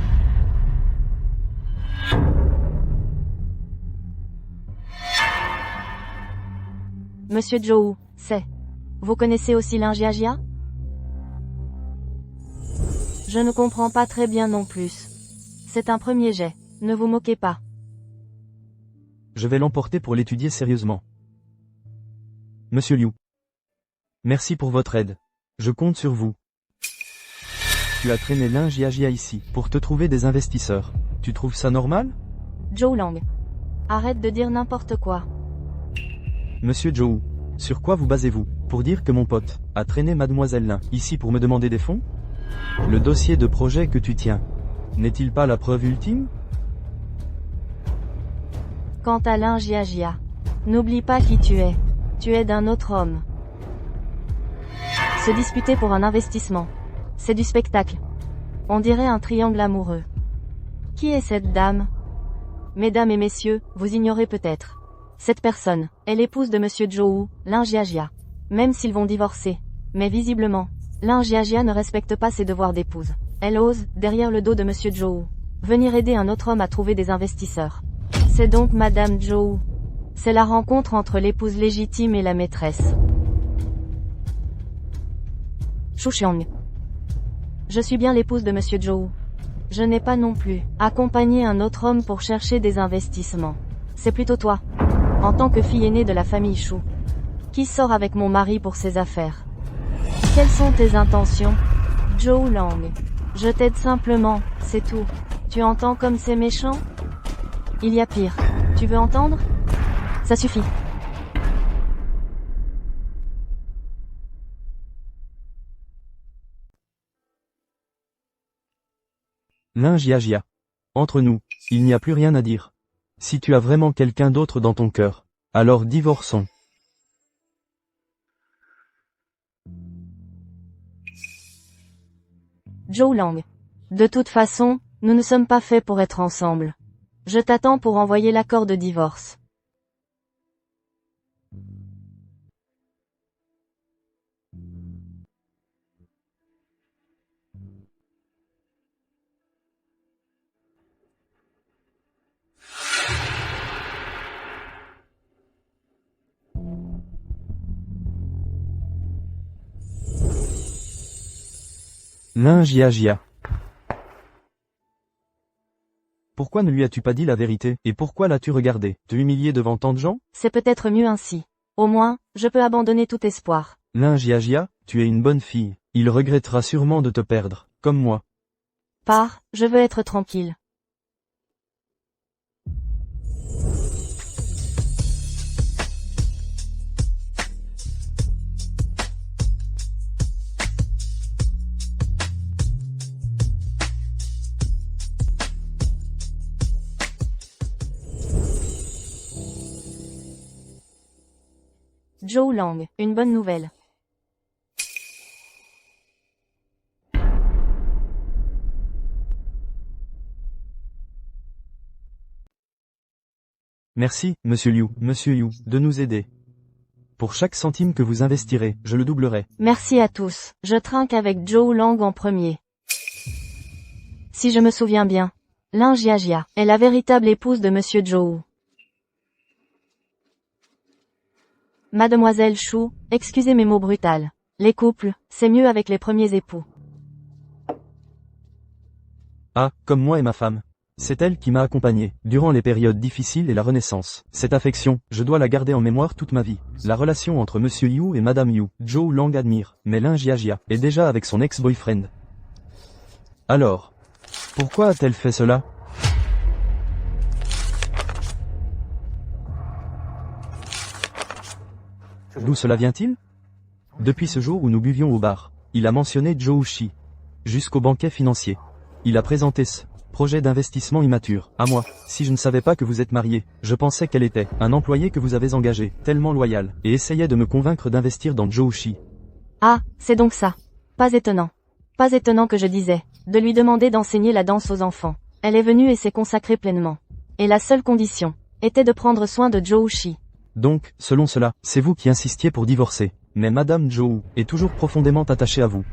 B: Monsieur Zhou, c'est. Vous connaissez aussi Lin Jiajia? Je ne comprends pas très bien non plus. C'est un premier jet. Ne vous moquez pas.
A: Je vais l'emporter pour l'étudier sérieusement. Monsieur Liu. Merci pour votre aide. Je compte sur vous. Tu as traîné Lin Jiajia ici, pour te trouver des investisseurs. Tu trouves ça normal?
B: Zhou Lang. Arrête de dire n'importe quoi.
A: Monsieur Zhou, sur quoi vous basez-vous, pour dire que mon pote a traîné Mademoiselle Lin, ici pour me demander des fonds? Le dossier de projet que tu tiens, n'est-il pas la preuve ultime?
B: Quant à Lin Jiajia, n'oublie pas qui tu es. Tu es d'un autre homme. Se disputer pour un investissement. C'est du spectacle. On dirait un triangle amoureux. Qui est cette dame? Mesdames et messieurs, vous ignorez peut-être. Cette personne est l'épouse de Monsieur Zhou, Lin Jiajia. Même s'ils vont divorcer. Mais visiblement, Lin Jiajia ne respecte pas ses devoirs d'épouse. Elle ose, derrière le dos de Monsieur Zhou, venir aider un autre homme à trouver des investisseurs. C'est donc Madame Zhou. C'est la rencontre entre l'épouse légitime et la maîtresse. Shu Xiang. Je suis bien l'épouse de Monsieur Zhou. Je n'ai pas non plus accompagné un autre homme pour chercher des investissements. C'est plutôt toi, en tant que fille aînée de la famille Shu, qui sort avec mon mari pour ses affaires. Quelles sont tes intentions, Zhou Lang? Je t'aide simplement, c'est tout. Tu entends comme c'est méchant? Il y a pire. Tu veux entendre? Ça suffit.
A: Lin Jiajia. Entre nous, il n'y a plus rien à dire. Si tu as vraiment quelqu'un d'autre dans ton cœur, alors divorçons.
B: Zhou Lang. De toute façon, nous ne sommes pas faits pour être ensemble. Je t'attends pour envoyer l'accord de divorce.
A: Lin Jiajia. Pourquoi ne lui as-tu pas dit la vérité, et pourquoi l'as-tu regardé, te humilier devant tant de gens?
B: C'est peut-être mieux ainsi. Au moins, je peux abandonner tout espoir.
A: Lin Jiajia, tu es une bonne fille, il regrettera sûrement de te perdre, comme moi.
B: Pars, je veux être tranquille. Zhou Lang, une bonne nouvelle.
A: Merci, Monsieur Liu, de nous aider. Pour chaque centime que vous investirez, je le doublerai.
B: Merci à tous. Je trinque avec Zhou Lang en premier. Si je me souviens bien, Lin Jiajia est la véritable épouse de Monsieur Zhou. Mademoiselle Shu, excusez mes mots brutals. Les couples, c'est mieux avec les premiers époux.
A: Ah, comme moi et ma femme. C'est elle qui m'a accompagné, durant les périodes difficiles et la Renaissance. Cette affection, je dois la garder en mémoire toute ma vie. La relation entre Monsieur Liu et Madame Liu, Zhou Lang admire, mais Lin Jiajia est déjà avec son ex-boyfriend. Alors, pourquoi a-t-elle fait cela? D'où cela vient-il? Depuis ce jour où nous buvions au bar, il a mentionné Zhou Shi. Jusqu'au banquet financier. Il a présenté ce projet d'investissement immature à moi. Si je ne savais pas que vous êtes marié, je pensais qu'elle était un employé que vous avez engagé, tellement loyal, et essayait de me convaincre d'investir dans Zhou Shi.
B: Ah, c'est donc ça. Pas étonnant. Pas étonnant que je disais, de lui demander d'enseigner la danse aux enfants. Elle est venue et s'est consacrée pleinement. Et la seule condition était de prendre soin de Zhou Shi.
A: Donc, selon cela, c'est vous qui insistiez pour divorcer. Mais Madame Zhou est toujours profondément attachée à vous.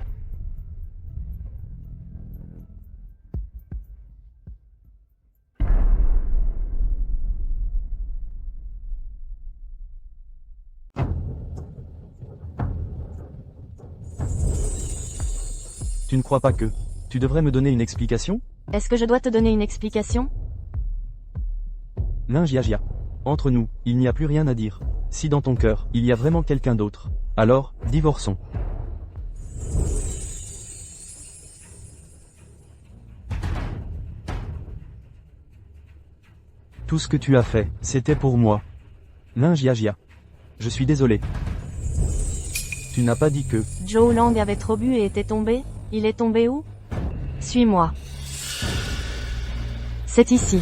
A: Tu ne crois pas que tu devrais me donner une explication?
B: Est-ce que je dois te donner une explication?
A: Lin Jiajia. Entre nous, il n'y a plus rien à dire. Si dans ton cœur, il y a vraiment quelqu'un d'autre, alors, divorçons. Tout ce que tu as fait, c'était pour moi. Lin Jiajia. Je suis désolé. Tu n'as pas dit que...
B: Zhou Lang avait trop bu et était tombé? Il est tombé où? Suis-moi. C'est ici.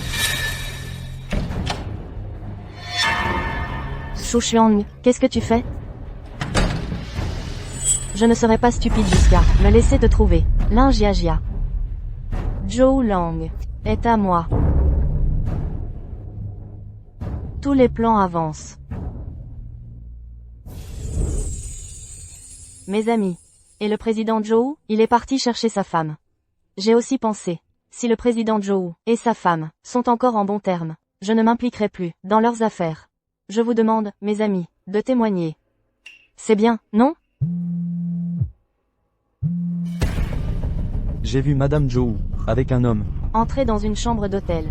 B: Shu Xiang, qu'est-ce que tu fais? Je ne serai pas stupide jusqu'à me laisser te trouver. Lin Jiajia. Zhou Lang est à moi. Tous les plans avancent. Mes amis. Et le président Zhou, il est parti chercher sa femme. J'ai aussi pensé. Si le président Zhou et sa femme sont encore en bons termes, je ne m'impliquerai plus dans leurs affaires. Je vous demande, mes amis, de témoigner. C'est bien, non?
A: J'ai vu Madame Zhou, avec un homme.
B: Entrez dans une chambre d'hôtel.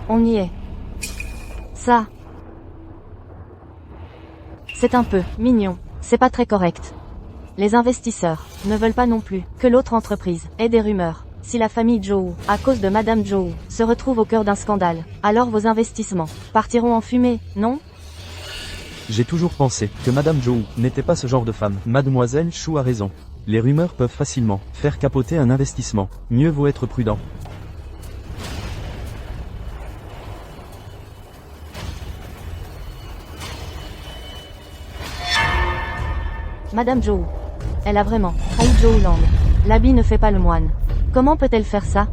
B: On y est. Ça. C'est un peu mignon. C'est pas très correct. Les investisseurs ne veulent pas non plus que l'autre entreprise ait des rumeurs. Si la famille Zhou, à cause de Madame Zhou, se retrouve au cœur d'un scandale, alors vos investissements partiront en fumée, non?
A: J'ai toujours pensé que Madame Zhou n'était pas ce genre de femme. Mademoiselle Chou a raison. Les rumeurs peuvent facilement faire capoter un investissement. Mieux vaut être prudent.
B: Madame Zhou. Elle a vraiment trahi Zhou Lang. L'habit ne fait pas le moine. Comment peut-elle faire ça?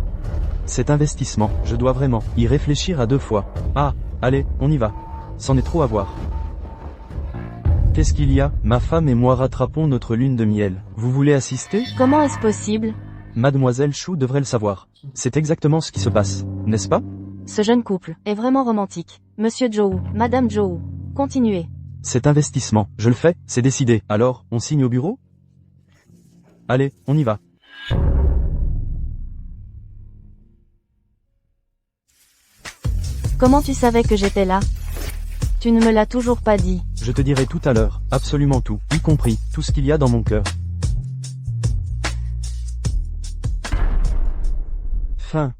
A: Cet investissement, je dois vraiment y réfléchir à 2 fois. Ah, allez, on y va. C'en est trop à voir. Qu'est-ce qu'il y a? Ma femme et moi rattrapons notre lune de miel. Vous voulez assister?
B: Comment est-ce possible?
A: Mademoiselle Chou devrait le savoir. C'est exactement ce qui se passe, n'est-ce pas?
B: Ce jeune couple est vraiment romantique. Monsieur Zhou, Madame Zhou. Continuez.
A: Cet investissement, je le fais, c'est décidé. Alors, on signe au bureau? Allez, on y va.
B: Comment tu savais que j'étais là? Tu ne me l'as toujours pas dit.
A: Je te dirai tout à l'heure, absolument tout, y compris tout ce qu'il y a dans mon cœur. Fin.